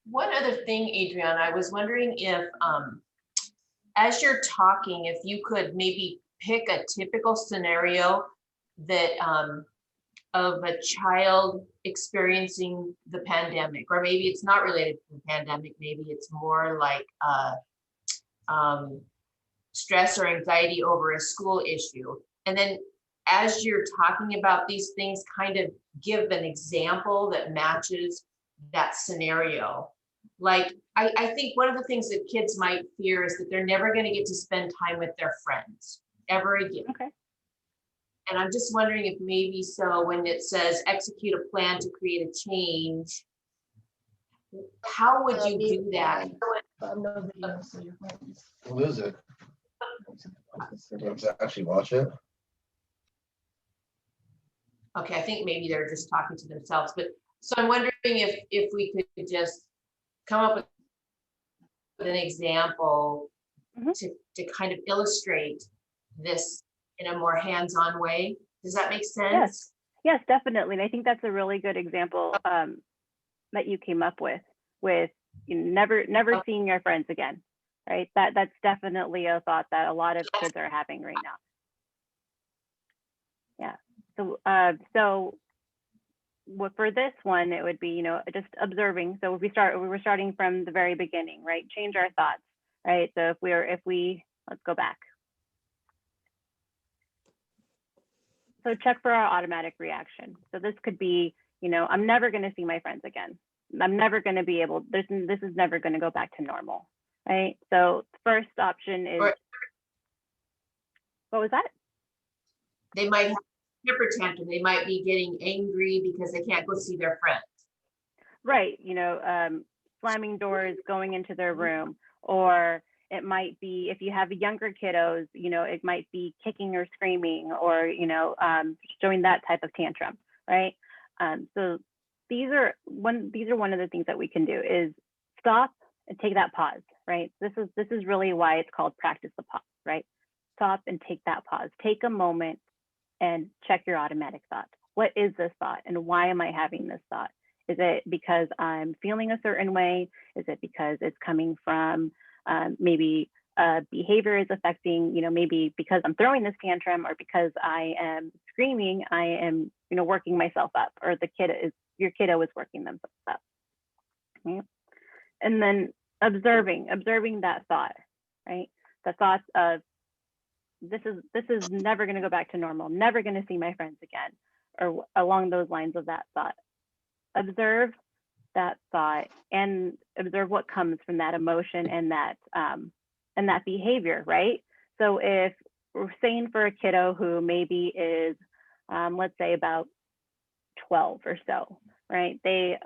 One other thing, Adriana, I was wondering if, as you're talking, if you could maybe pick a typical scenario that of a child experiencing the pandemic, or maybe it's not related to the pandemic, maybe it's more like um, stress or anxiety over a school issue. And then as you're talking about these things, kind of give an example that matches that scenario. Like, I think one of the things that kids might fear is that they're never going to get to spend time with their friends ever again. Okay. And I'm just wondering if maybe so when it says execute a plan to create a change, how would you do that? What is it? Do I actually watch it? Okay, I think maybe they're just talking to themselves, but so I'm wondering if we could just come up with an example to kind of illustrate this in a more hands-on way. Does that make sense? Yes, definitely. And I think that's a really good example that you came up with never seeing your friends again, right? That's definitely a thought that a lot of kids are having right now. Yeah. So for this one, it would be, just observing. So we were starting from the very beginning, right? Change our thoughts, right? So let's go back. So check for our automatic reaction. So this could be, I'm never going to see my friends again. I'm never going to be able, this is never going to go back to normal, right? So the first option is, what was that? They might have a temper tantrum. They might be getting angry because they can't go see their friends. Right, slamming doors, going into their room, or it might be, if you have younger kiddos, it might be kicking or screaming or, showing that type of tantrum, right? So these are one of the things that we can do is stop and take that pause, right? This is really why it's called practice the pause, right? Stop and take that pause. Take a moment and check your automatic thought. What is this thought and why am I having this thought? Is it because I'm feeling a certain way? Is it because it's coming from maybe behavior is affecting, maybe because I'm throwing this tantrum or because I am screaming, I am, working myself up, or your kiddo is working themselves up. Okay? And then observing that thought, right? The thoughts of this is never going to go back to normal, never going to see my friends again, or along those lines of that thought. Observe that thought and observe what comes from that emotion and that behavior, right? So if we're saying for a kiddo who maybe is, let's say about 12 or so, right? They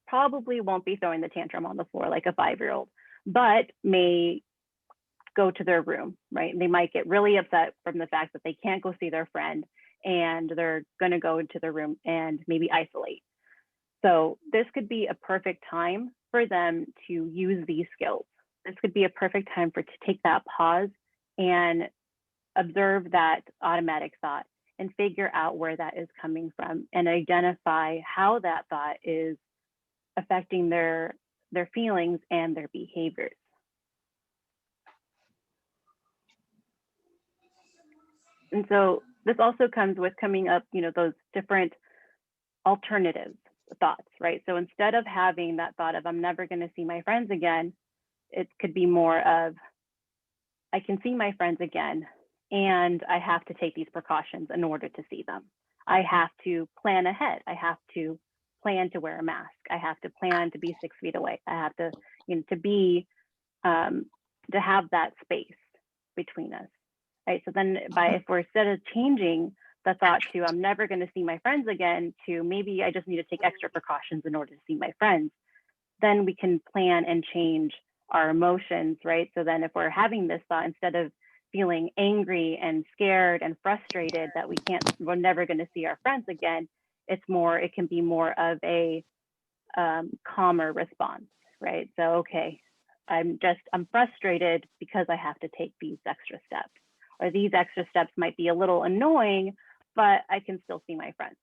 probably won't be throwing the tantrum on the floor like a 5-year-old, but may go to their room, right? They might get really upset from the fact that they can't go see their friend and they're going to go into their room and maybe isolate. So this could be a perfect time for them to use these skills. This could be a perfect time to take that pause and observe that automatic thought and figure out where that is coming from and identify how that thought is affecting their feelings and their behaviors. And so this also comes with coming up, those different alternatives thoughts, right? So instead of having that thought of I'm never going to see my friends again, it could be more of I can see my friends again and I have to take these precautions in order to see them. I have to plan ahead. I have to plan to wear a mask. I have to plan to be 6 feet away. I have to, to have that space between us, right? So then if we're instead of changing the thought to I'm never going to see my friends again to maybe I just need to take extra precautions in order to see my friends, then we can plan and change our emotions, right? So then if we're having this thought, instead of feeling angry and scared and frustrated that we're never going to see our friends again, it can be more of a calmer response, right? So, okay, I'm frustrated because I have to take these extra steps, or these extra steps might be a little annoying, but I can still see my friends.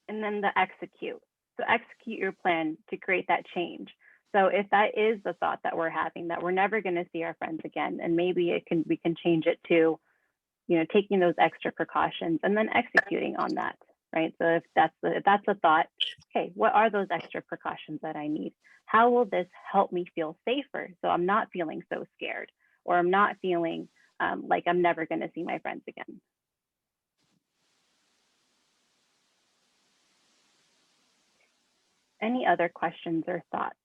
And then the execute. So execute your plan to create that change. So if that is the thought that we're having, that we're never going to see our friends again, and maybe we can change it to, taking those extra precautions and then executing on that, right? So if that's a thought, okay, what are those extra precautions that I need? How will this help me feel safer? So I'm not feeling so scared, or I'm not feeling like I'm never going to see my friends again. Any other questions or thoughts?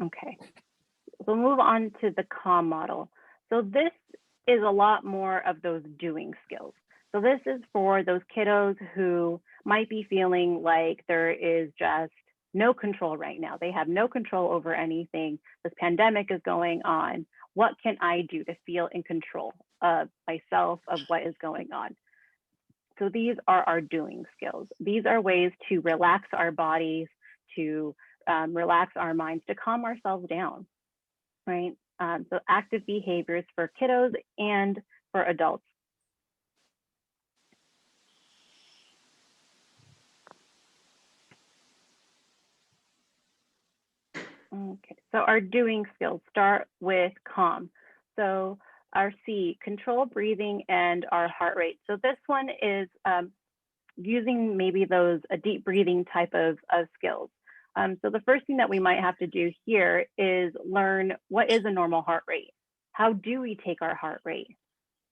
Okay, we'll move on to the CALM model. So this is a lot more of those doing skills. So this is for those kiddos who might be feeling like there is just no control right now. They have no control over anything. This pandemic is going on. What can I do to feel in control of myself, of what is going on? So these are our doing skills. These are ways to relax our bodies, to relax our minds, to calm ourselves down, right? So active behaviors for kiddos and for adults. Okay, so our doing skills start with calm. So our C, control breathing and our heart rate. So this one is using maybe those deep breathing type of skills. So the first thing that we might have to do here is learn what is a normal heart rate. How do we take our heart rate?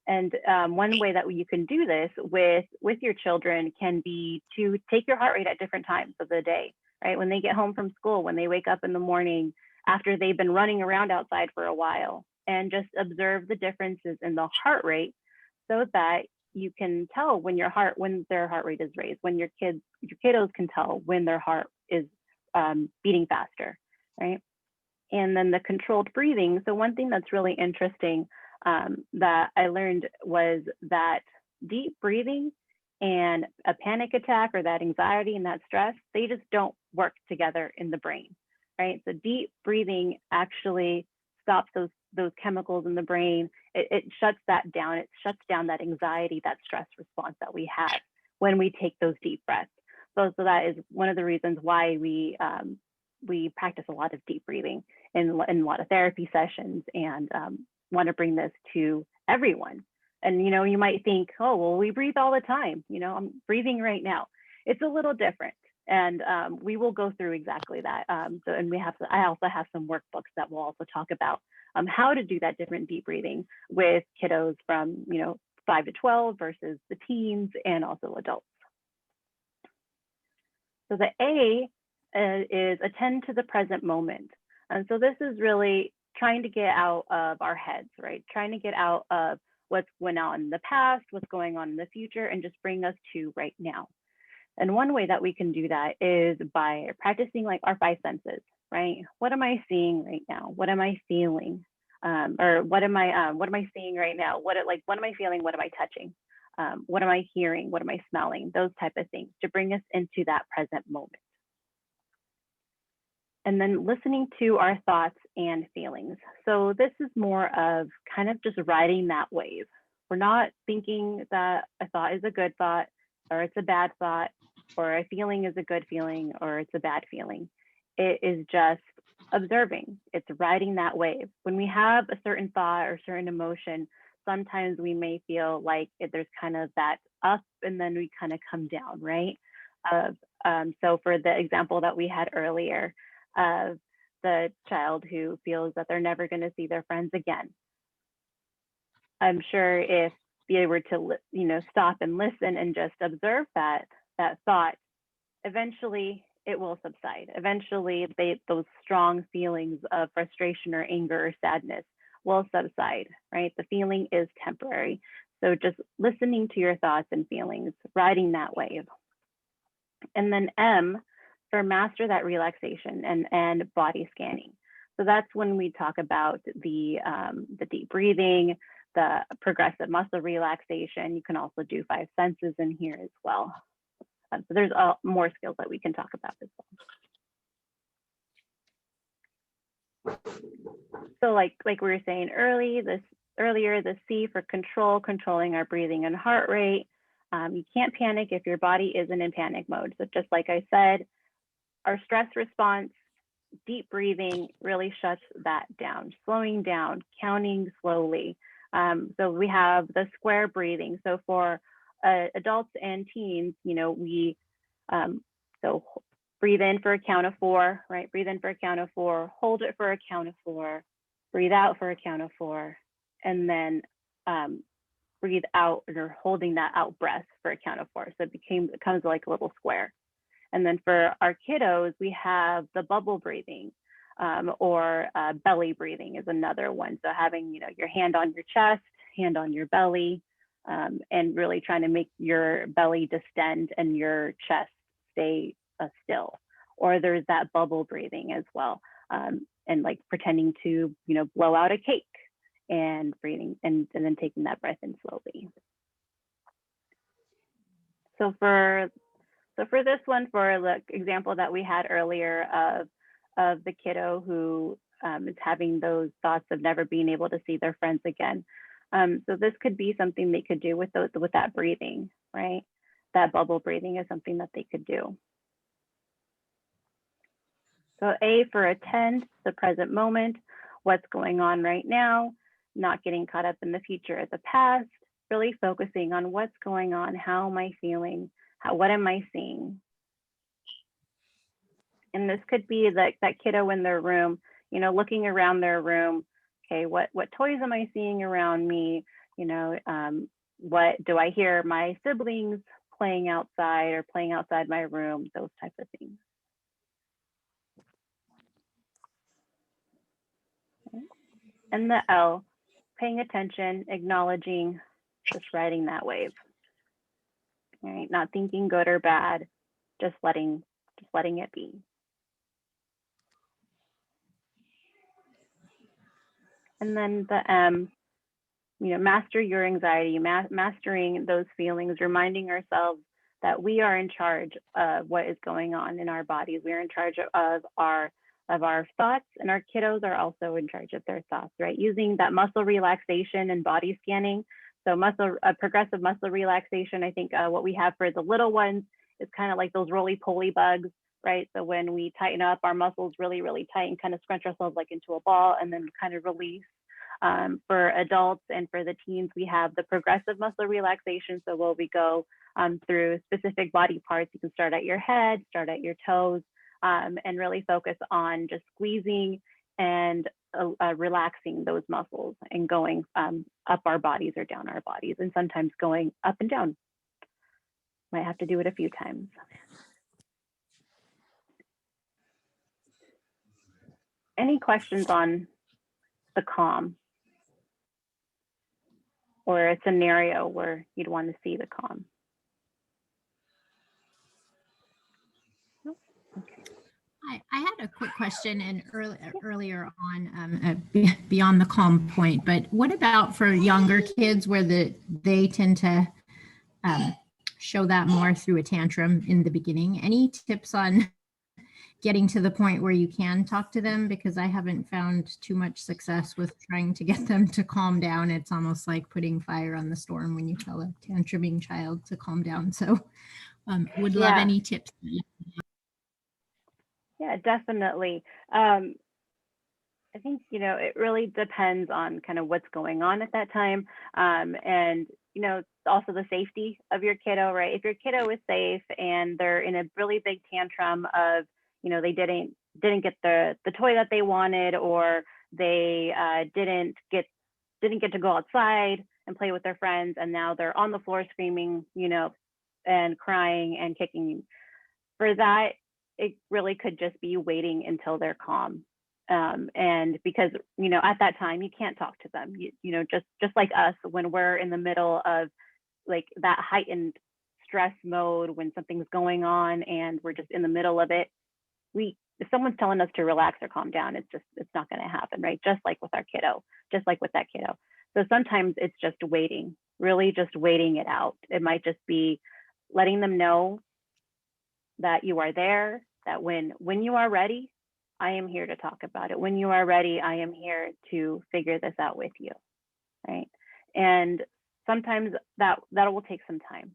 And one way that you can do this with your children can be to take your heart rate at different times of the day, right? When they get home from school, when they wake up in the morning, after they've been running around outside for a while, and just observe the differences in the heart rate so that you can tell when their heart rate is raised, when your kiddos can tell when their heart is beating faster, right? And then the controlled breathing. So one thing that's really interesting that I learned was that deep breathing and a panic attack, or that anxiety and that stress, they just don't work together in the brain, right? So deep breathing actually stops those chemicals in the brain. It shuts that down. It shuts down that anxiety, that stress response that we have when we take those deep breaths. So that is one of the reasons why we practice a lot of deep breathing in a lot of therapy sessions, and want to bring this to everyone. And you might think, oh, well, we breathe all the time. I'm breathing right now. It's a little different, and we will go through exactly that. I also have some workbooks that will also talk about how to do that different deep breathing with kiddos from 5 to 12 versus the teens and also adults. So the A is attend to the present moment. And so this is really trying to get out of our heads, right? Trying to get out of what's went on in the past, what's going on in the future, and just bring us to right now. And one way that we can do that is by practicing like our 5 senses, right? What am I seeing right now? What am I feeling? Or what am I seeing right now? What am I feeling? What am I touching? What am I hearing? What am I smelling? Those type of things to bring us into that present moment. And then listening to our thoughts and feelings. So this is more of kind of just riding that wave. We're not thinking that a thought is a good thought, or it's a bad thought, or a feeling is a good feeling, or it's a bad feeling. It is just observing. It's riding that wave. When we have a certain thought or certain emotion, sometimes we may feel like there's kind of that up and then we kind of come down, right? So for the example that we had earlier of the child who feels that they're never going to see their friends again, I'm sure if they were to stop and listen and just observe that thought, eventually it will subside. Eventually those strong feelings of frustration or anger or sadness will subside, right? The feeling is temporary. So just listening to your thoughts and feelings, riding that wave. And then M for master that relaxation and body scanning. So that's when we talk about the deep breathing, the progressive muscle relaxation. You can also do 5 senses in here as well. So there's more skills that we can talk about as well. So like we were saying earlier, earlier, the C for control, controlling our breathing and heart rate. You can't panic if your body isn't in panic mode. So just like I said, our stress response, deep breathing really shuts that down, slowing down, counting slowly. So we have the square breathing. So for adults and teens, we, so breathe in for a count of 4, right? Breathe in for a count of 4, hold it for a count of 4, breathe out for a count of 4, and then breathe out, or holding that out breath for a count of 4. So it becomes like a little square. And then for our kiddos, we have the bubble breathing, or belly breathing is another one. So having, your hand on your chest, hand on your belly, and really trying to make your belly distend and your chest stay still. Or there's that bubble breathing as well, and like pretending to, blow out a cake and breathing and then taking that breath in slowly. So for this one, for the example that we had earlier of the kiddo who is having those thoughts of never being able to see their friends again. So this could be something they could do with that breathing, right? That bubble breathing is something that they could do. So A for attend the present moment, what's going on right now, not getting caught up in the future or the past, really focusing on what's going on, how am I feeling, what am I seeing? And this could be that kiddo in their room, looking around their room. Okay, what toys am I seeing around me? What do I hear my siblings playing outside or playing outside my room? Those types of things. Okay. And the L, paying attention, acknowledging, just riding that wave. All right, not thinking good or bad, just letting it be. And then the M, master your anxiety, mastering those feelings, reminding ourselves that we are in charge of what is going on in our bodies. We are in charge of our thoughts, and our kiddos are also in charge of their thoughts, right? Using that muscle relaxation and body scanning. So progressive muscle relaxation, I think what we have for the little ones is kind of like those roly-poly bugs, right? So when we tighten up our muscles really, really tight and kind of scrunch ourselves like into a ball and then kind of release. For adults and for the teens, we have the progressive muscle relaxation. So where we go through specific body parts. You can start at your head, start at your toes, and really focus on just squeezing and relaxing those muscles and going up our bodies or down our bodies, and sometimes going up and down. Might have to do it a few times. Any questions on the calm or a scenario where you'd want to see the calm? I had a quick question and earlier on beyond the calm point, but what about for younger kids where they tend to show that more through a tantrum in the beginning? Any tips on getting to the point where you can talk to them? Because I haven't found too much success with trying to get them to calm down. It's almost like putting fire on the storm when you tell a tantruming child to calm down. So would love any tips. Yeah, definitely. I think, it really depends on kind of what's going on at that time. And, also the safety of your kiddo, right? If your kiddo is safe and they're in a really big tantrum of, they didn't get the toy that they wanted, or they didn't get to go outside and play with their friends, and now they're on the floor screaming, and crying and kicking. For that, it really could just be waiting until they're calm. And because, at that time, you can't talk to them, just like us, when we're in the middle of like that heightened stress mode, when something's going on and we're just in the middle of it, if someone's telling us to relax or calm down, it's not going to happen, right? Just like with our kiddo, just like with that kiddo. So sometimes it's just waiting, really just waiting it out. It might just be letting them know that you are there, that when you are ready, I am here to talk about it. When you are ready, I am here to figure this out with you. right? And sometimes that will take some time.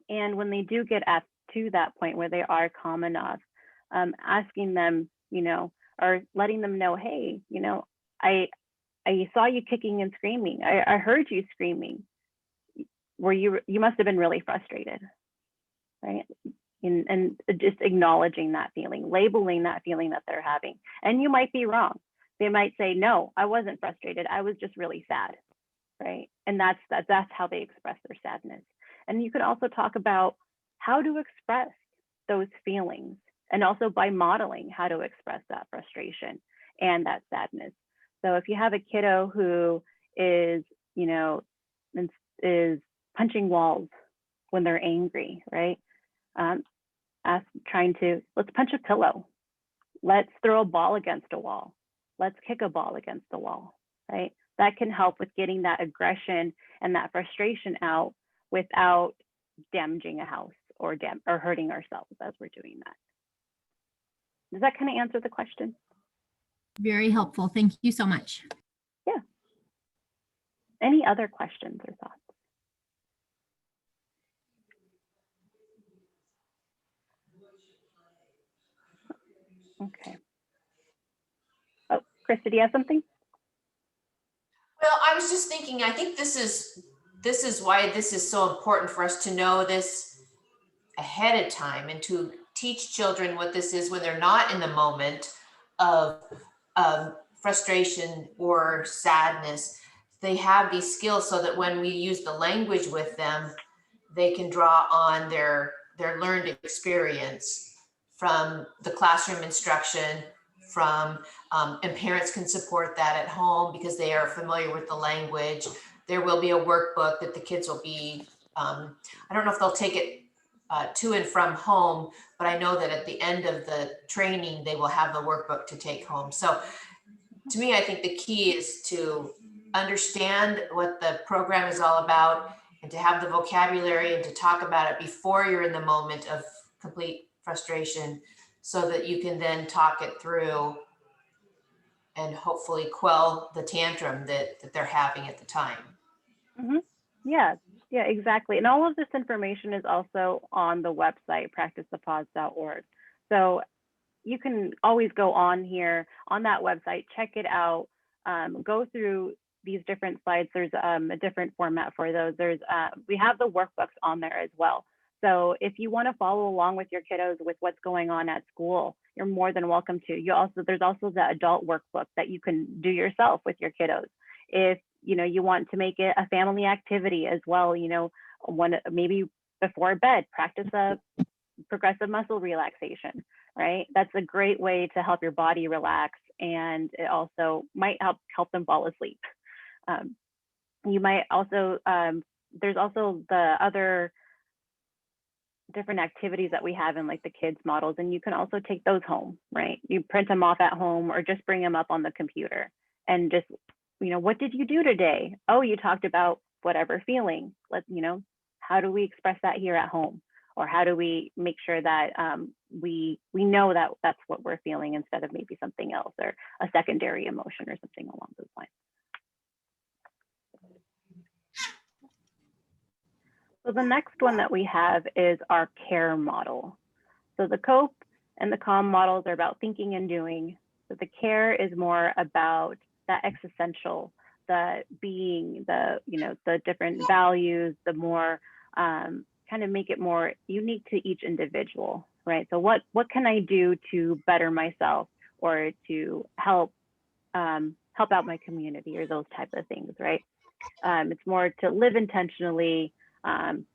And when they do get up to that point where they are calm enough, asking them, or letting them know, hey, I saw you kicking and screaming. I heard you screaming. You must have been really frustrated, right? And just acknowledging that feeling, labeling that feeling that they're having. And you might be wrong. They might say, no, I wasn't frustrated. I was just really sad, right? And that's how they express their sadness. And you could also talk about how to express those feelings, and also by modeling how to express that frustration and that sadness. So if you have a kiddo who is, is punching walls when they're angry, right? Let's punch a pillow. Let's throw a ball against a wall. Let's kick a ball against the wall, right? That can help with getting that aggression and that frustration out without damaging a house or hurting ourselves as we're doing that. Does that kind of answer the question? Very helpful. Thank you so much. Yeah. Any other questions or thoughts? Okay. Oh, Krista, do you have something? Well, I was just thinking, I think this is why this is so important for us to know this ahead of time and to teach children what this is when they're not in the moment of frustration or sadness. They have these skills so that when we use the language with them, they can draw on their learned experience from the classroom instruction, and parents can support that at home because they are familiar with the language. There will be a workbook that the kids will be, I don't know if they'll take it to and from home, but I know that at the end of the training, they will have the workbook to take home. So to me, I think the key is to understand what the program is all about and to have the vocabulary and to talk about it before you're in the moment of complete frustration so that you can then talk it through and hopefully quell the tantrum that they're having at the time. Mm-hmm. Yeah, exactly. And all of this information is also on the website, practicethepause.org. So you can always go on here on that website, check it out, go through these different slides. There's a different format for those. We have the workbooks on there as well. So if you want to follow along with your kiddos with what's going on at school, you're more than welcome to. There's also the adult workbook that you can do yourself with your kiddos. If you want to make it a family activity as well, maybe before bed, practice a progressive muscle relaxation, right? That's a great way to help your body relax, and it also might help them fall asleep. You might also, there's also the other different activities that we have in like the kids models, and you can also take those home, right? You print them off at home or just bring them up on the computer and just, what did you do today? Oh, you talked about whatever feeling. How do we express that here at home? Or how do we make sure that we know that that's what we're feeling instead of maybe something else or a secondary emotion or something along those lines. So the next one that we have is our care model. So the cope and the calm models are about thinking and doing. So the care is more about that existential, the being, the different values, the more kind of make it more unique to each individual, right? So what can I do to better myself or to help out my community or those type of things, right? It's more to live intentionally and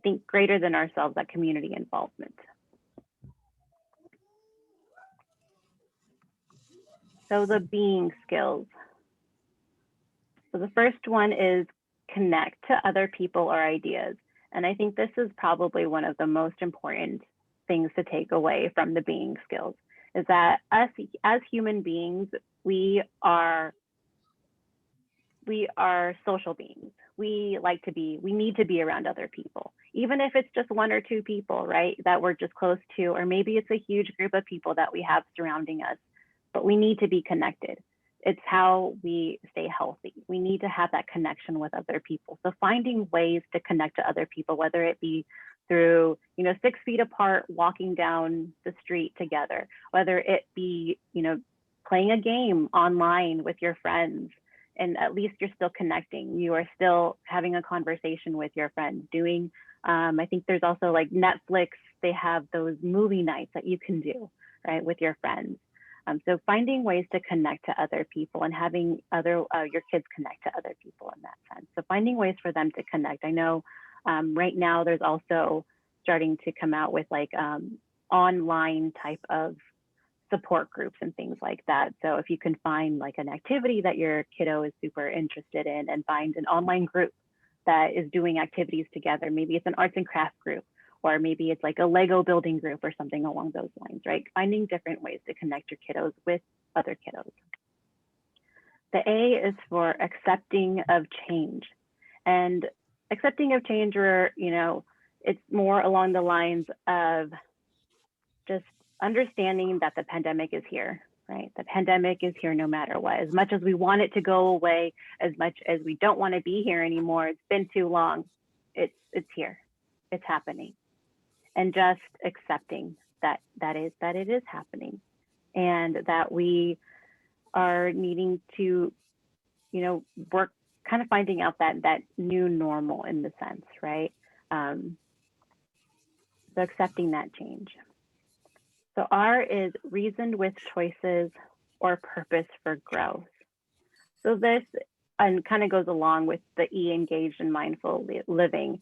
think greater than ourselves, that community involvement. So the being skills. So the first one is connect to other people or ideas. And I think this is probably one of the most important things to take away from the being skills, is that us as human beings, we are social beings. We need to be around other people, even if it's just one or two people, right, that we're just close to, or maybe it's a huge group of people that we have surrounding us, but we need to be connected. It's how we stay healthy. We need to have that connection with other people. So finding ways to connect to other people, whether it be through, 6 feet apart, walking down the street together, whether it be, playing a game online with your friends, and at least you're still connecting. You are still having a conversation with your friends, doing, I think there's also like Netflix, they have those movie nights that you can do, right, with your friends. So finding ways to connect to other people and having your kids connect to other people in that sense. So finding ways for them to connect. I know right now there's also starting to come out with like online type of support groups and things like that. So if you can find like an activity that your kiddo is super interested in and find an online group that is doing activities together, maybe it's an arts and crafts group, or maybe it's like a Lego building group or something along those lines, right? Finding different ways to connect your kiddos with other kiddos. The A is for accepting of change. And accepting of change, where, it's more along the lines of just understanding that the pandemic is here, right? The pandemic is here no matter what. As much as we want it to go away, as much as we don't want to be here anymore, it's been too long, it's here, it's happening. And just accepting that it is happening, and that we are needing to, work, kind of finding out that new normal in the sense, right? So accepting that change. So R is reasoned with choices or purpose for growth. So this and kind of goes along with the E, engaged in mindful living,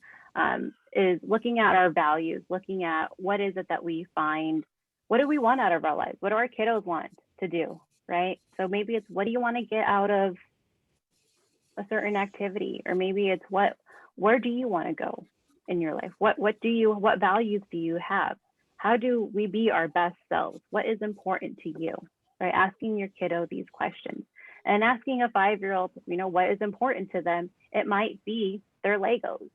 is looking at our values, looking at what is it that we find, what do we want out of our lives? What do our kiddos want to do, right? So maybe it's, what do you want to get out of a certain activity? Or maybe it's, where do you want to go in your life? What values do you have? How do we be our best selves? What is important to you, right? Asking your kiddo these questions, and asking a 5-year-old, what is important to them. It might be their Legos.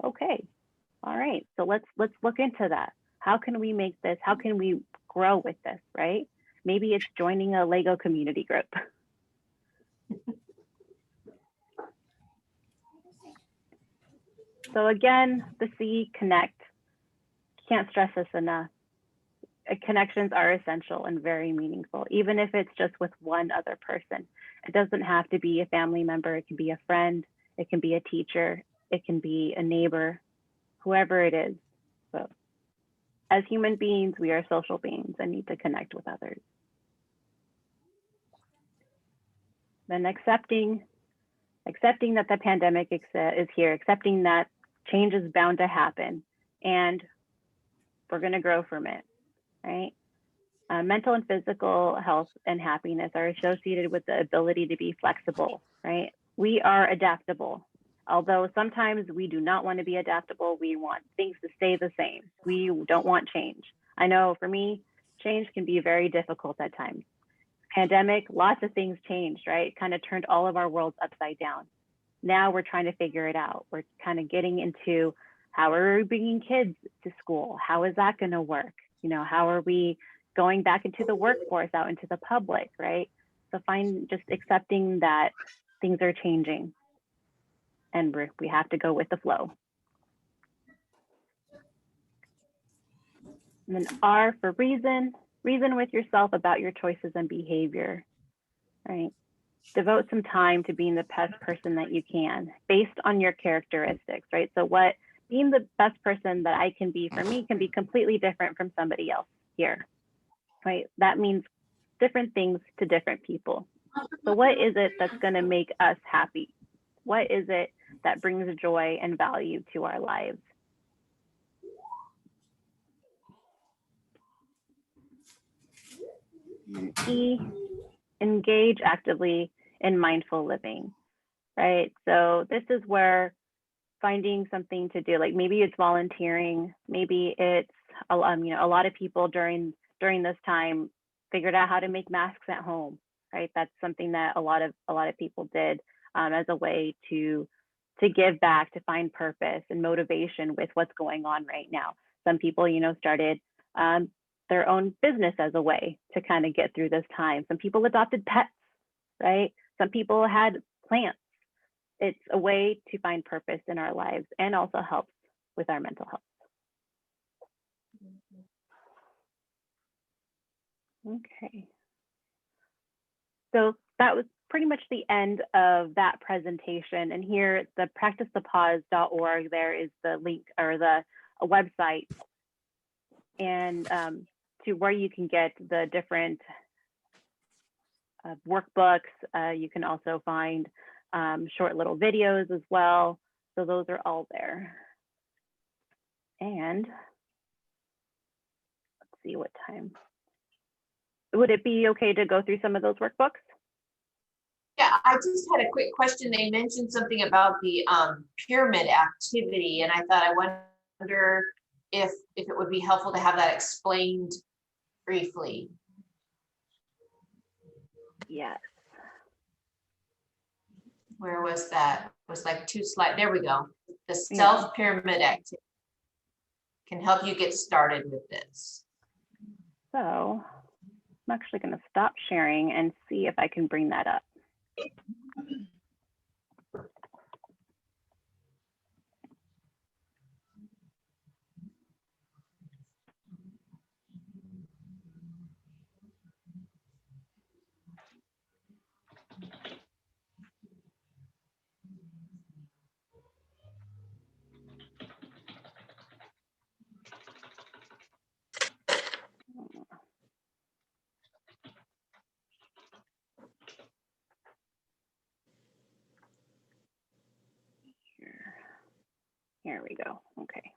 Okay, all right, so let's look into that. How can we make this, how can we grow with this, right? Maybe it's joining a Lego community group. So again, the C, connect. Can't stress this enough. Connections are essential and very meaningful, even if it's just with one other person. It doesn't have to be a family member. It can be a friend. It can be a teacher. It can be a neighbor, whoever it is. So as human beings, we are social beings and need to connect with others. Then accepting that the pandemic is here, accepting that change is bound to happen, and we're going to grow from it, right? Mental and physical health and happiness are associated with the ability to be flexible, right? We are adaptable. Although sometimes we do not want to be adaptable, we want things to stay the same. We don't want change. I know for me, change can be very difficult at times. Pandemic, lots of things changed, right? Kind of turned all of our worlds upside down. Now we're trying to figure it out. We're kind of getting into, how are we bringing kids to school? How is that going to work? How are we going back into the workforce, out into the public, right? So just accepting that things are changing, and we have to go with the flow. And then R for reason with yourself about your choices and behavior, right? Devote some time to being the best person that you can based on your characteristics, right? So being the best person that I can be for me can be completely different from somebody else here, right? That means different things to different people. So what is it that's going to make us happy? What is it that brings joy and value to our lives? E, engage actively in mindful living, right? So this is where finding something to do, like maybe it's volunteering, maybe it's a lot of people during this time figured out how to make masks at home, right? That's something that a lot of people did as a way to give back, to find purpose and motivation with what's going on right now. Some people, started their own business as a way to kind of get through this time. Some people adopted pets, right? Some people had plants. It's a way to find purpose in our lives and also helps with our mental health. Okay. So that was pretty much the end of that presentation. And here at the practicethepause.org, there is the link or a website and to where you can get the different workbooks. You can also find short little videos as well. So those are all there. And let's see what time. Would it be okay to go through some of those workbooks? Yeah, I just had a quick question. They mentioned something about the pyramid activity, and I thought, I wonder if it would be helpful to have that explained briefly. Yes. Where was that? It was like 2 slides. There we go. The Yeah. self-pyramid activity can help you get started with this. So I'm actually going to stop sharing and see if I can bring that up. Here we go. Okay.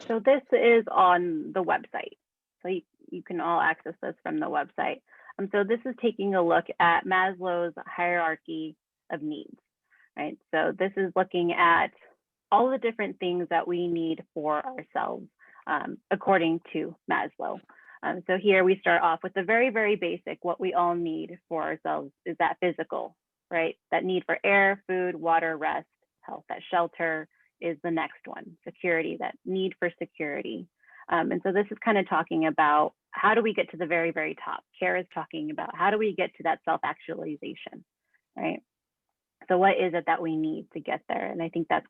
So this is on the website. So you can all access this from the website. So this is taking a look at Maslow's hierarchy of needs, right? So this is looking at all the different things that we need for ourselves according to Maslow. So here we start off with the very, very basic. What we all need for ourselves is that physical, right? That need for air, food, water, rest, health. That shelter is the next one. Security, that need for security. And so this is kind of talking about how do we get to the very, very top? Care is talking about how do we get to that self-actualization, right? So what is it that we need to get there? And I think that's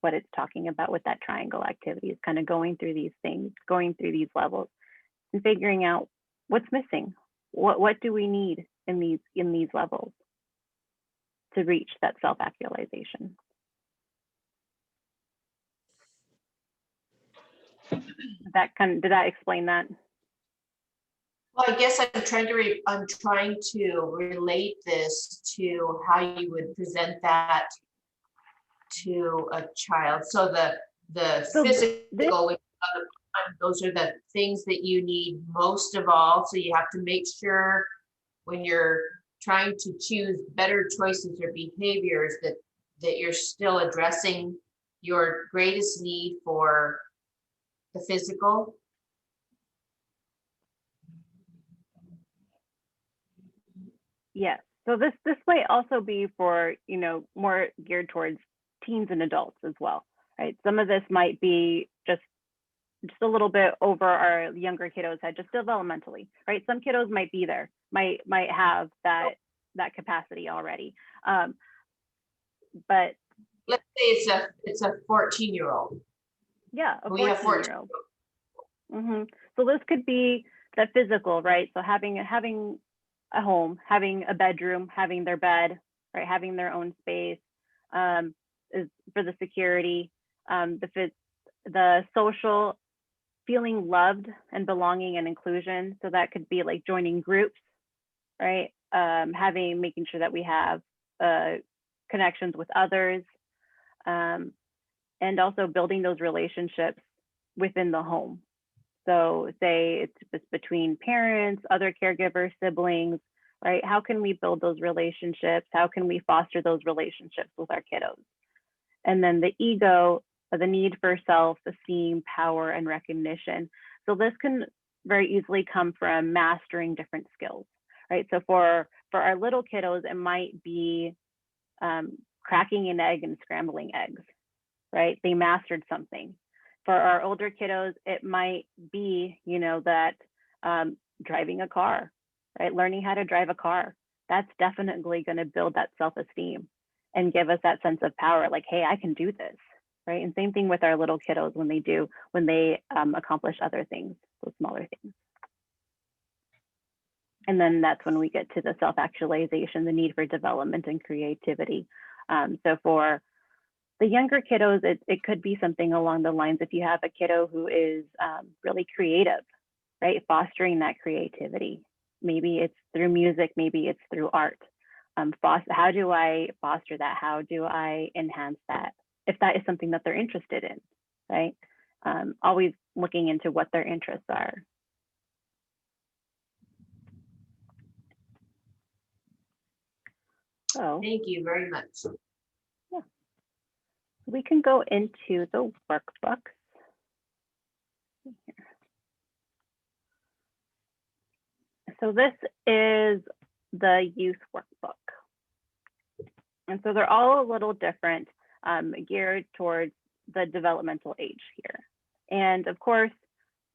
what it's talking about with that triangle activity, is kind of going through these things, going through these levels and figuring out what's missing. What do we need in these levels to reach that self-actualization? Did that explain that? Well, I guess I'm trying to relate this to how you would present that to a child. So the physical, those are the things that you need most of all. So you have to make sure when you're trying to choose better choices or behaviors that you're still addressing your greatest need for the physical. Yes. So this might also be for, more geared towards teens and adults as well, right? Some of this might be just a little bit over our younger kiddos' head, just developmentally, right? Some kiddos might be there, might have that capacity already. But let's say it's a 14-year-old. Yeah, a we have 14-year-old. So this could be the physical, right? So having a home, having a bedroom, having their bed, right? Having their own space is for the security, the social, feeling loved and belonging and inclusion. So that could be like joining groups, right? Making sure that we have connections with others, and also building those relationships within the home. So say it's just between parents, other caregivers, siblings, right? How can we build those relationships? How can we foster those relationships with our kiddos? And then the ego, the need for self-esteem, power, and recognition. So this can very easily come from mastering different skills, right? So for our little kiddos, it might be cracking an egg and scrambling eggs, right? They mastered something. For our older kiddos, it might be, that driving a car, right? Learning how to drive a car. That's definitely going to build that self-esteem and give us that sense of power, like, hey, I can do this, right? And same thing with our little kiddos when they accomplish other things, those smaller things. And then that's when we get to the self-actualization, the need for development and creativity. So for the younger kiddos, it could be something along the lines, if you have a kiddo who is really creative, right? Fostering that creativity. Maybe it's through music, maybe it's through art. How do I foster that? How do I enhance that? If that is something that they're interested in, right? Always looking into what their interests are. So Thank you very much. we can go into the workbooks. So this is the youth workbook. And so they're all a little different, geared towards the developmental age here. And of course,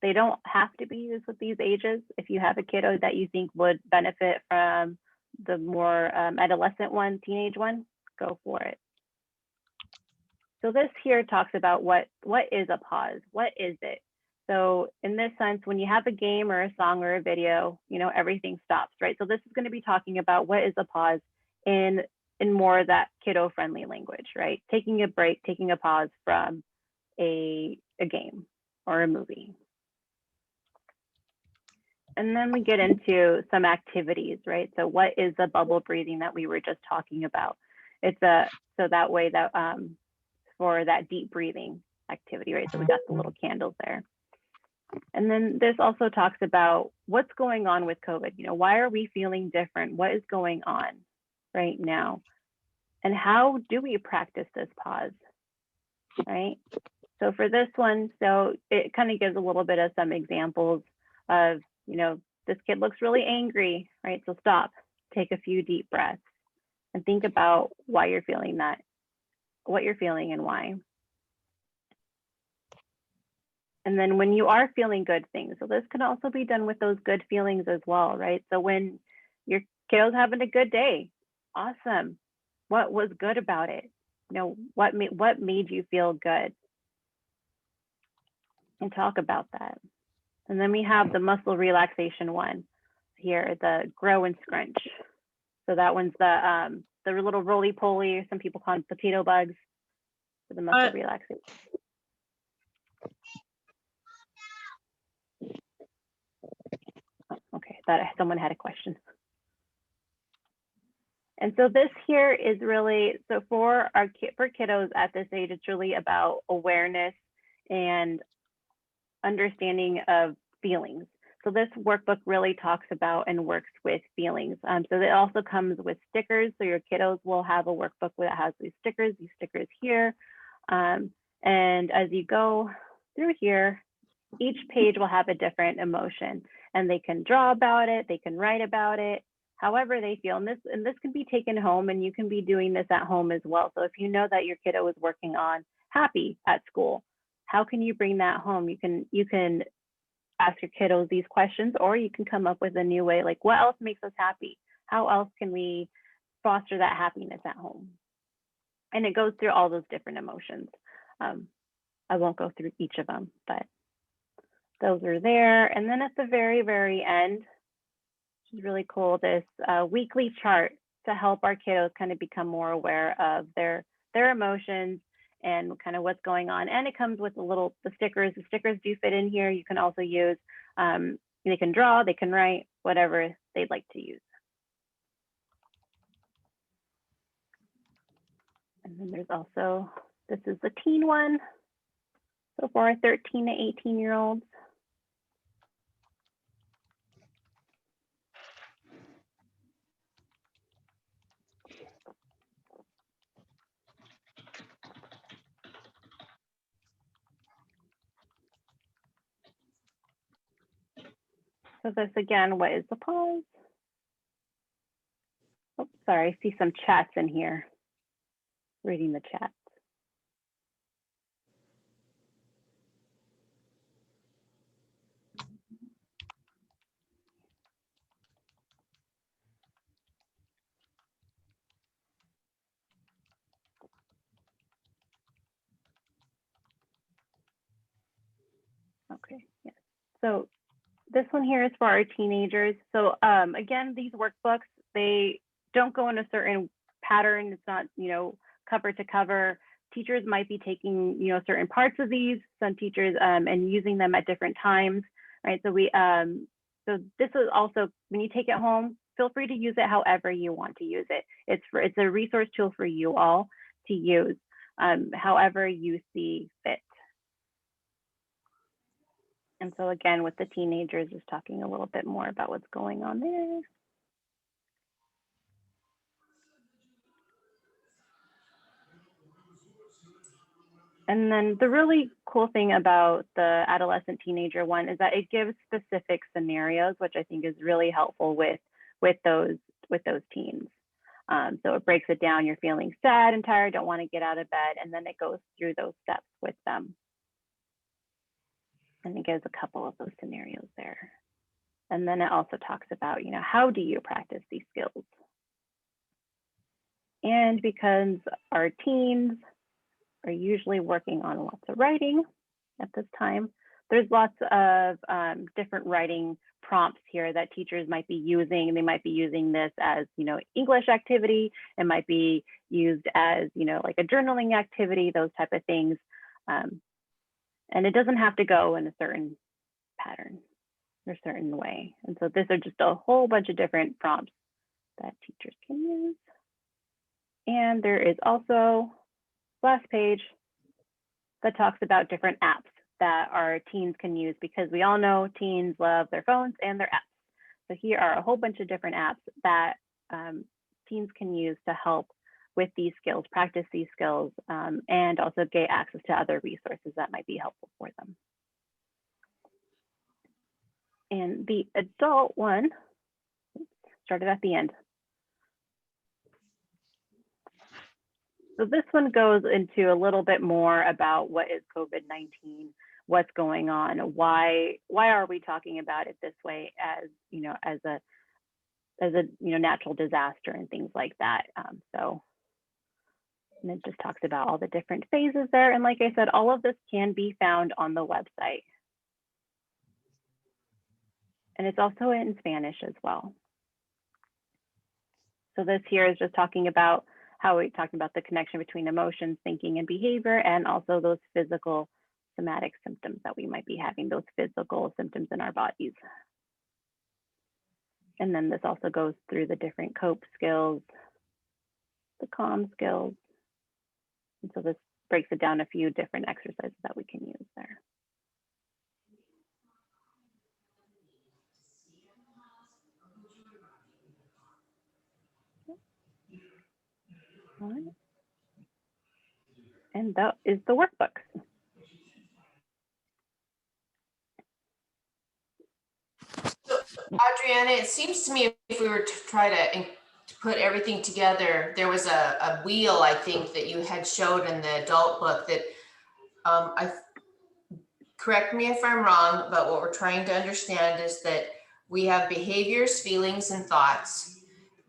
they don't have to be used with these ages. If you have a kiddo that you think would benefit from the more adolescent one, teenage one, go for it. So this here talks about what is a pause? What is it? So in this sense, when you have a game or a song or a video, everything stops, right? So this is going to be talking about what is a pause in more of that kiddo friendly language, right? Taking a break, taking a pause from a game or a movie. And then we get into some activities, right? So what is the bubble breathing that we were just talking about? So that way that for that deep breathing activity, right? So we got the little candles there. And then this also talks about what's going on with COVID. Why are we feeling different? What is going on right now? And how do we practice this pause, right? So for this one, so it kind of gives a little bit of some examples of, this kid looks really angry, right? So stop, take a few deep breaths and think about why you're feeling that, what you're feeling and why. And then when you are feeling good things, so this can also be done with those good feelings as well, right? So when your kiddo's having a good day, awesome. What was good about it? What made you feel good? And talk about that. And then we have the muscle relaxation one here, the grow and scrunch. So that one's the little roly-poly, some people call them potato bugs, for the muscle relaxation. Okay, thought someone had a question. And so this here is really, so for kiddos at this age, it's really about awareness and understanding of feelings. So this workbook really talks about and works with feelings. So it also comes with stickers. So your kiddos will have a workbook that has these stickers here. And as you go through here, each page will have a different emotion, and they can draw about it, they can write about it, however they feel. And this can be taken home, and you can be doing this at home as well. So if you know that your kiddo is working on happy at school, how can you bring that home? You can ask your kiddos these questions, or you can come up with a new way, like what else makes us happy? How else can we foster that happiness at home? And it goes through all those different emotions. I won't go through each of them, but those are there. And then at the very, very end, which is really cool, this weekly chart to help our kiddos kind of become more aware of their emotions and kind of what's going on. And it comes with the stickers. The stickers do fit in here. You can also use, they can draw, they can write, whatever they'd like to use. And then there's also, this is the teen one. So for our 13 to 18-year-olds. So this again, what is the pause? Oh, sorry, I see some chats in here. Reading the chat. Okay, yeah. So this one here is for our teenagers. So again, these workbooks, they don't go in a certain pattern. It's not, cover to cover. Teachers might be taking, certain parts of these, some teachers, and using them at different times, right? So so this is also, when you take it home, feel free to use it however you want to use it. It's a resource tool for you all to use, however you see fit. And so again, with the teenagers, just talking a little bit more about what's going on there. And then the really cool thing about the adolescent teenager one is that it gives specific scenarios, which I think is really helpful with those teens. So it breaks it down. You're feeling sad and tired, don't want to get out of bed, and then it goes through those steps with them. And it gives a couple of those scenarios there. And then it also talks about, how do you practice these skills? And because our teens are usually working on lots of writing at this time, there's lots of different writing prompts here that teachers might be using. They might be using this as, English activity. It might be used as, like a journaling activity, those type of things. And it doesn't have to go in a certain pattern or certain way. And so these are just a whole bunch of different prompts that teachers can use. And there is also last page that talks about different apps that our teens can use, because we all know teens love their phones and their apps. So here are a whole bunch of different apps that teens can use to help with these skills, practice these skills, and also get access to other resources that might be helpful for them. And the adult one started at the end. So this one goes into a little bit more about what is COVID-19, what's going on, why are we talking about it this way as a natural disaster and things like that. And it just talks about all the different phases there. And like I said, all of this can be found on the website. And it's also in Spanish as well. So this here is just talking about how we talked about the connection between emotions, thinking, and behavior, and also those physical somatic symptoms that we might be having, those physical symptoms in our bodies. And then this also goes through the different cope skills, the calm skills. And so this breaks it down a few different exercises that we can use there. All right. And that is the workbooks. Adriana, it seems to me if we were to try to put everything together, there was a wheel, I think, that you had showed in the adult book that, correct me if I'm wrong, but what we're trying to understand is that we have behaviors, feelings, and thoughts,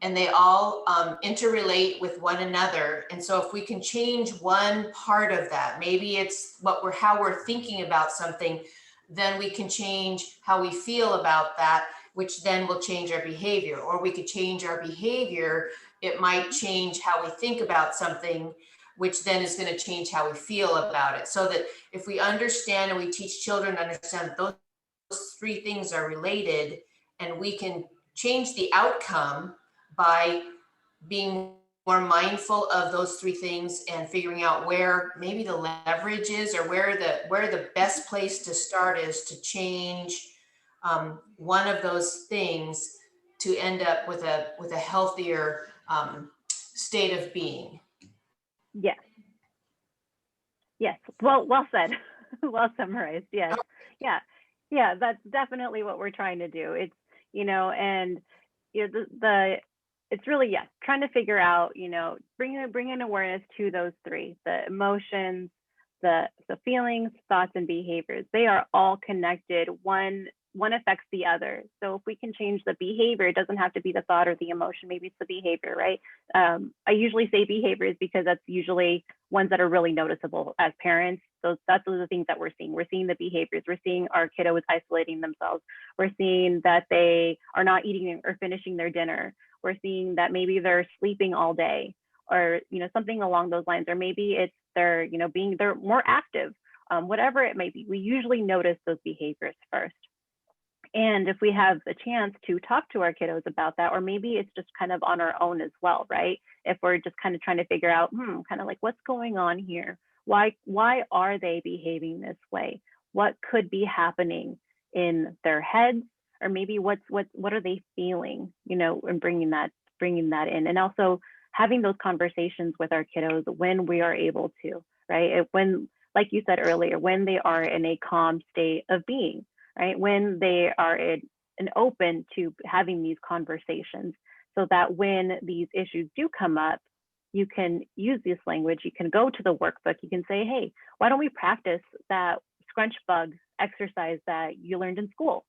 and they all interrelate with one another. And so if we can change one part of that, maybe it's how we're thinking about something, then we can change how we feel about that, which then will change our behavior. Or we could change our behavior, it might change how we think about something, which then is going to change how we feel about it. So that if we understand and we teach children to understand that those three things are related, and we can change the outcome by being more mindful of those three things and figuring out where maybe the leverage is, or where the best place to start is to change one of those things to end up with a healthier state of being. Yes. Yes. Well said. Well summarized. Yes. Yeah. Yeah. That's definitely what we're trying to do. It's, and it's really, yes, trying to figure out, bringing awareness to those three, the emotions, the feelings, thoughts, and behaviors. They are all connected. One affects the other. So if we can change the behavior, it doesn't have to be the thought or the emotion. Maybe it's the behavior, right? I usually say behaviors because that's usually ones that are really noticeable as parents. Those are the things that we're seeing. We're seeing the behaviors. We're seeing our kiddo is isolating themselves. We're seeing that they are not eating or finishing their dinner. We're seeing that maybe they're sleeping all day, or something along those lines, or maybe it's they're they're more active. Whatever it may be, we usually notice those behaviors first. And if we have a chance to talk to our kiddos about that, or maybe it's just kind of on our own as well, right? If we're just kind of trying to figure out, kind of like what's going on here? Why are they behaving this way? What could be happening in their heads? Or maybe what are they feeling, and bringing that in. And also having those conversations with our kiddos when we are able to, right? When, like you said earlier, when they are in a calm state of being, right? When they are open to having these conversations, so that when these issues do come up, you can use this language. You can go to the workbook. You can say, hey, why don't we practice that scrunch bug exercise that you learned in school,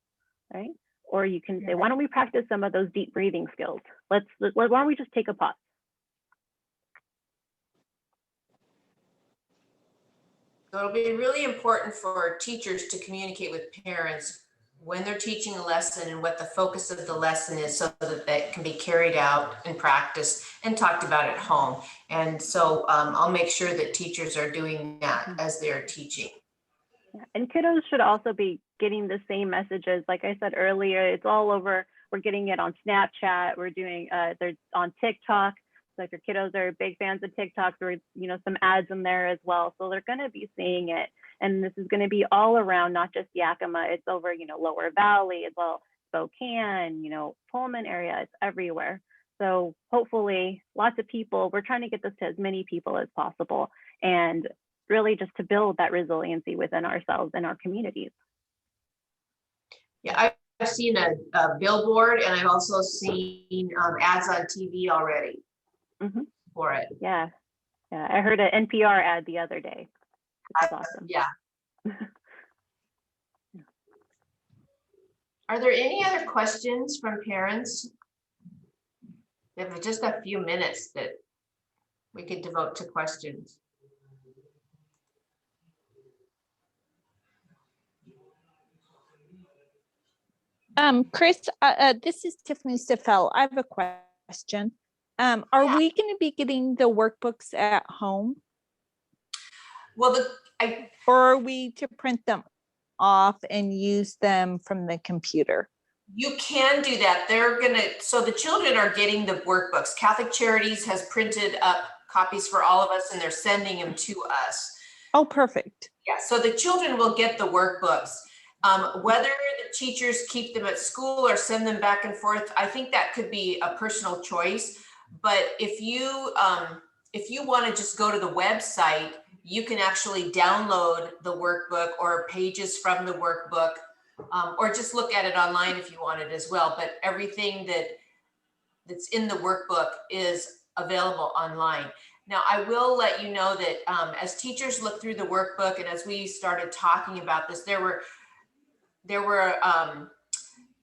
right? Or you can say, why don't we practice some of those deep breathing skills? Why don't we just take a pause? So it'll be really important for teachers to communicate with parents when they're teaching a lesson and what the focus of the lesson is, so that that can be carried out and practiced and talked about at home. And so I'll make sure that teachers are doing that as they're teaching. And kiddos should also be getting the same messages. Like I said earlier, it's all over. We're getting it on Snapchat. We're doing, they're on TikTok. So if your kiddos are big fans of TikTok, there are, some ads in there as well. So they're going to be seeing it. And this is going to be all around, not just Yakima. It's over, Lower Valley as well, Spokane, Pullman area. It's everywhere. So hopefully lots of people, we're trying to get this to as many people as possible. And really just to build that resiliency within ourselves and our communities. Yeah, I've seen a billboard, and I've also seen ads on TV already for it. Yeah, I heard an NPR ad the other day. That's awesome. Yeah. Are there any other questions from parents? We have just a few minutes that we could devote to questions. Chris, this is Tiffany Steffel. I have a question. Are we going to be getting the workbooks at home? Well, or are we to print them off and use them from the computer? You can do that. So the children are getting the workbooks. Catholic Charities has printed up copies for all of us, and they're sending them to us. Oh, perfect. Yeah, so the children will get the workbooks. Whether the teachers keep them at school or send them back and forth, I think that could be a personal choice. But if you want to just go to the website, you can actually download the workbook or pages from the workbook, or just look at it online if you want it as well. But everything that's in the workbook is available online. Now, I will let you know that as teachers look through the workbook, and as we started talking about this, there were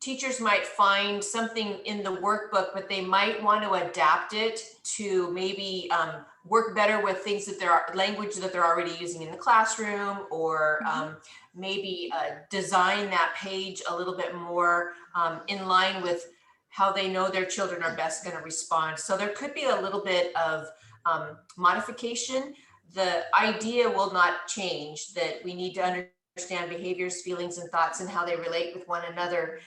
teachers might find something in the workbook, but they might want to adapt it to maybe work better with things that language that they're already using in the classroom, or maybe design that page a little bit more in line with how they know their children are best going to respond. So there could be a little bit of modification. The idea will not change, that we need to understand behaviors, feelings, and thoughts and how they relate with one another.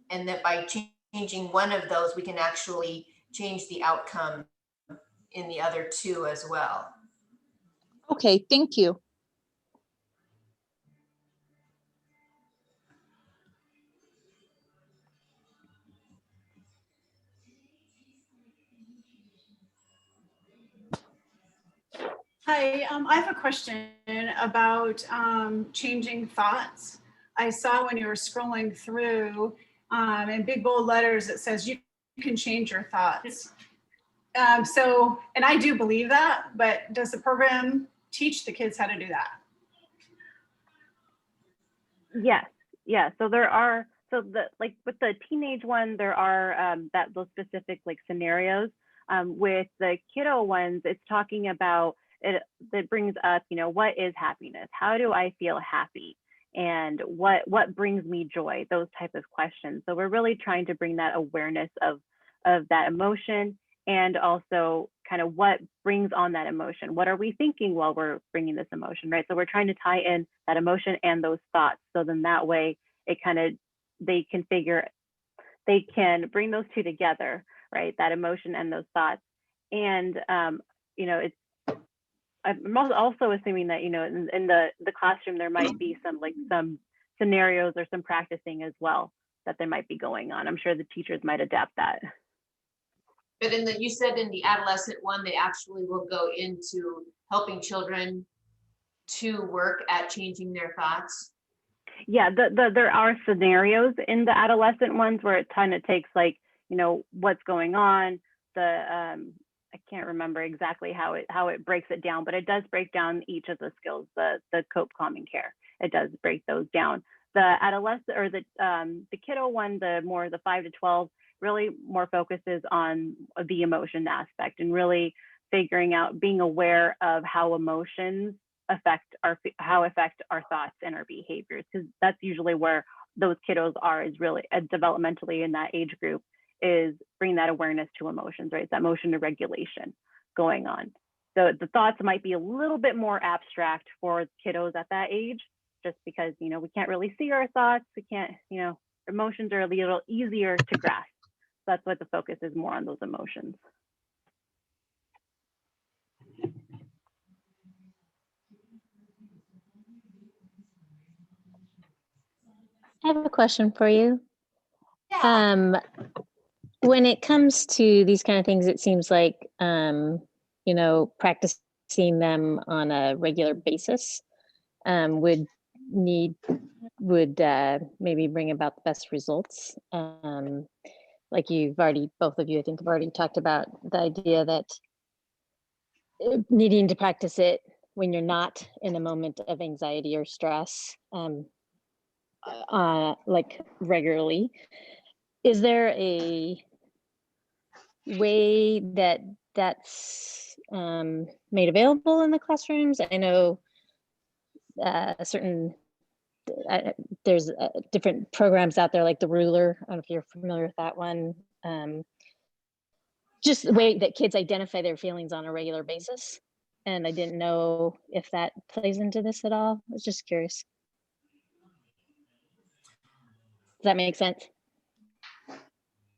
And that by changing one of those, we can actually change the outcome in the other two as well. Okay, thank you. Hi, I have a question about changing thoughts. I saw when you were scrolling through in big bold letters, it says you can change your thoughts. And I do believe that, but does the program teach the kids how to do that? Yes, yeah. So there are, like with the teenage one, there are those specific like scenarios. With the kiddo ones, it's talking about it brings up, you know, what is happiness? How do I feel happy? And what brings me joy? Those type of questions. So we're really trying to bring that awareness of that emotion, and also kind of what brings on that emotion. What are we thinking while we're bringing this emotion, right? So we're trying to tie in that emotion and those thoughts. So then that way it kind of, they can bring those two together, right? That emotion and those thoughts. And, you know, I'm also assuming that, you know, in the classroom, there might be some scenarios or some practicing as well that there might be going on. I'm sure the teachers might adapt that. But you said in the adolescent one, they actually will go into helping children to work at changing their thoughts. Yeah, there are scenarios in the adolescent ones where it kind of takes, like, you know, what's going on. I can't remember exactly how it breaks it down, but it does break down each of the skills, the cope, calm, and care. It does break those down. The adolescent, or the kiddo one, the 5 to 12, really more focuses on the emotion aspect, and really figuring out, being aware of how emotions affect our thoughts and our behaviors, because that's usually where those kiddos are, is really developmentally in that age group, is bring that awareness to emotions, right? It's that emotion to regulation going on. So the thoughts might be a little bit more abstract for kiddos at that age, just because, you know, we can't really see our thoughts. We can't, you know, emotions are a little easier to grasp. That's what the focus is, more on those emotions. I have a question for you. Yeah. When it comes to these kind of things, it seems like, you know, practicing them on a regular basis would maybe bring about the best results. Like both of you, I think, have already talked about the idea that needing to practice it when you're not in a moment of anxiety or stress, like regularly. Is there a way that that's made available in the classrooms? I know there's different programs out there, like the Ruler. I don't know if you're familiar with that one. Just the way that kids identify their feelings on a regular basis. And I didn't know if that plays into this at all. I was just curious. Does that make sense?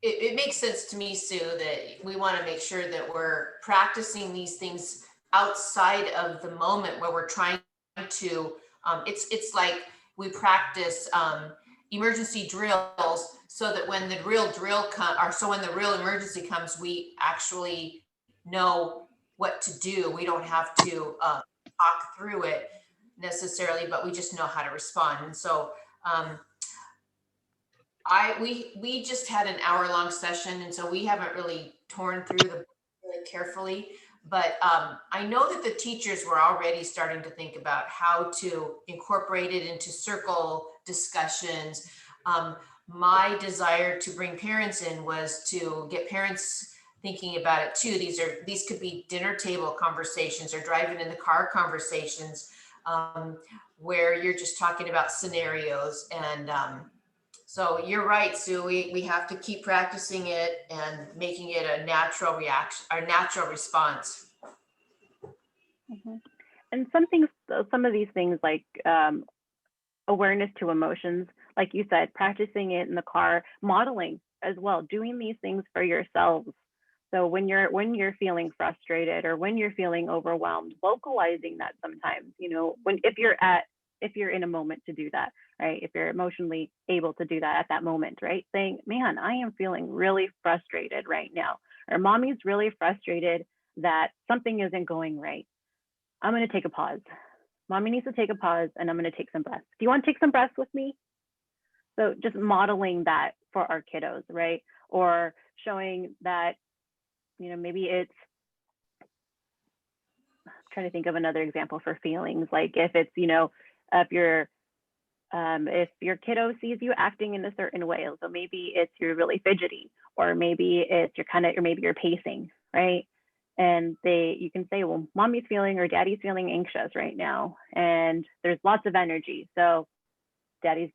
It makes sense to me, Sue, that we want to make sure that we're practicing these things outside of the moment where we're trying to, it's like we practice emergency drills, so that when the real when the real emergency comes, we actually know what to do. We don't have to talk through it necessarily, but we just know how to respond. And so we just had an hour-long session, and so we haven't really torn through the book really carefully. But I know that the teachers were already starting to think about how to incorporate it into circle discussions. My desire to bring parents in was to get parents thinking about it too. These could be dinner table conversations or driving in the car conversations, where you're just talking about scenarios. And so you're right, Sue. We have to keep practicing it and making it a natural reaction, or natural response. Mm-hmm. And some of these things, like awareness to emotions, like you said, practicing it in the car, modeling as well, doing these things for yourselves. So when you're feeling frustrated or when you're feeling overwhelmed, vocalizing that sometimes, you know, if you're in a moment to do that, right? If you're emotionally able to do that at that moment, right? Saying, man, I am feeling really frustrated right now. Or mommy's really frustrated that something isn't going right. I'm going to take a pause. Mommy needs to take a pause, and I'm going to take some breaths. Do you want to take some breaths with me? So just modeling that for our kiddos, right? Or showing that, you know, maybe it's, I'm trying to think of another example for feelings. Like if it's, you know, if your kiddo sees you acting in a certain way, so maybe it's you're really fidgety, or maybe it's you're pacing, right? And you can say, well, mommy's feeling or daddy's feeling anxious right now, and there's lots of energy. So daddy's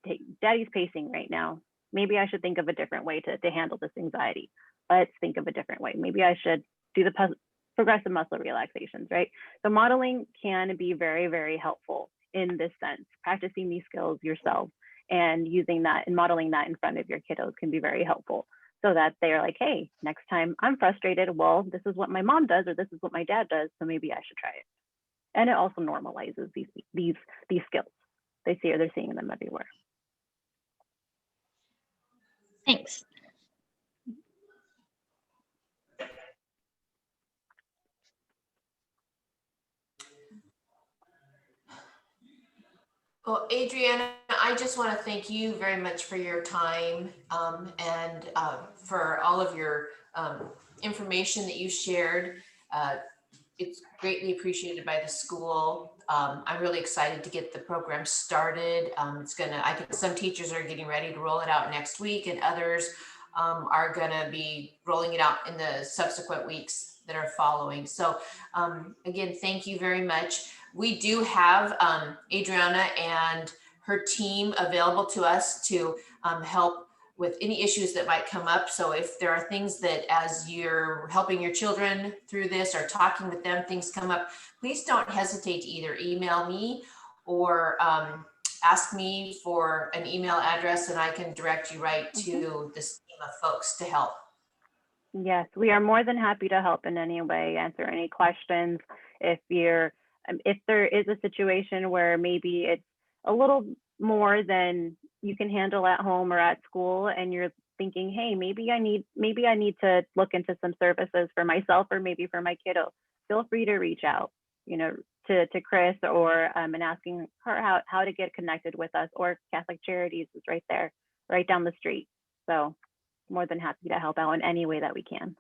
pacing right now. Maybe I should think of a different way to handle this anxiety. Let's think of a different way. Maybe I should do the progressive muscle relaxations, right? So modeling can be very, very helpful in this sense. Practicing these skills yourself and using that and modeling that in front of your kiddos can be very helpful, so that they're like, hey, next time I'm frustrated, well, this is what my mom does, or this is what my dad does, so maybe I should try it. And it also normalizes these skills. They're seeing them everywhere. Thanks. Well, Adriana, I just want to thank you very much for your time and for all of your information that you shared. It's greatly appreciated by the school. I'm really excited to get the program started. I think some teachers are getting ready to roll it out next week, and others are gonna be rolling it out in the subsequent weeks that are following. So again, thank you very much. We do have Adriana and her team available to us to help with any issues that might come up. So if there are things that, as you're helping your children through this or talking with them, things come up, please don't hesitate to either email me or ask me for an email address, and I can direct you right to this team of folks to help. Yes, we are more than happy to help in any way, answer any questions. If there is a situation where maybe it's a little more than you can handle at home or at school, and you're thinking, hey, maybe I need to look into some services for myself or maybe for my kiddo, feel free to reach out, to Chris or and asking her how to get connected with us, or Catholic Charities is right there, right down the street. So more than happy to help out in any way that we can.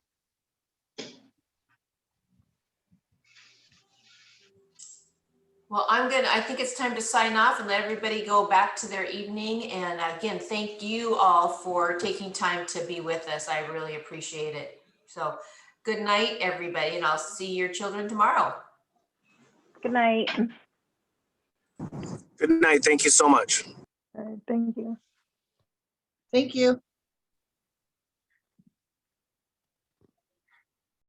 Well, I think it's time to sign off and let everybody go back to their evening. And again, thank you all for taking time to be with us. I really appreciate it. So good night, everybody, and I'll see your children tomorrow. Good night. Good night. Thank you so much. Thank you. Thank you.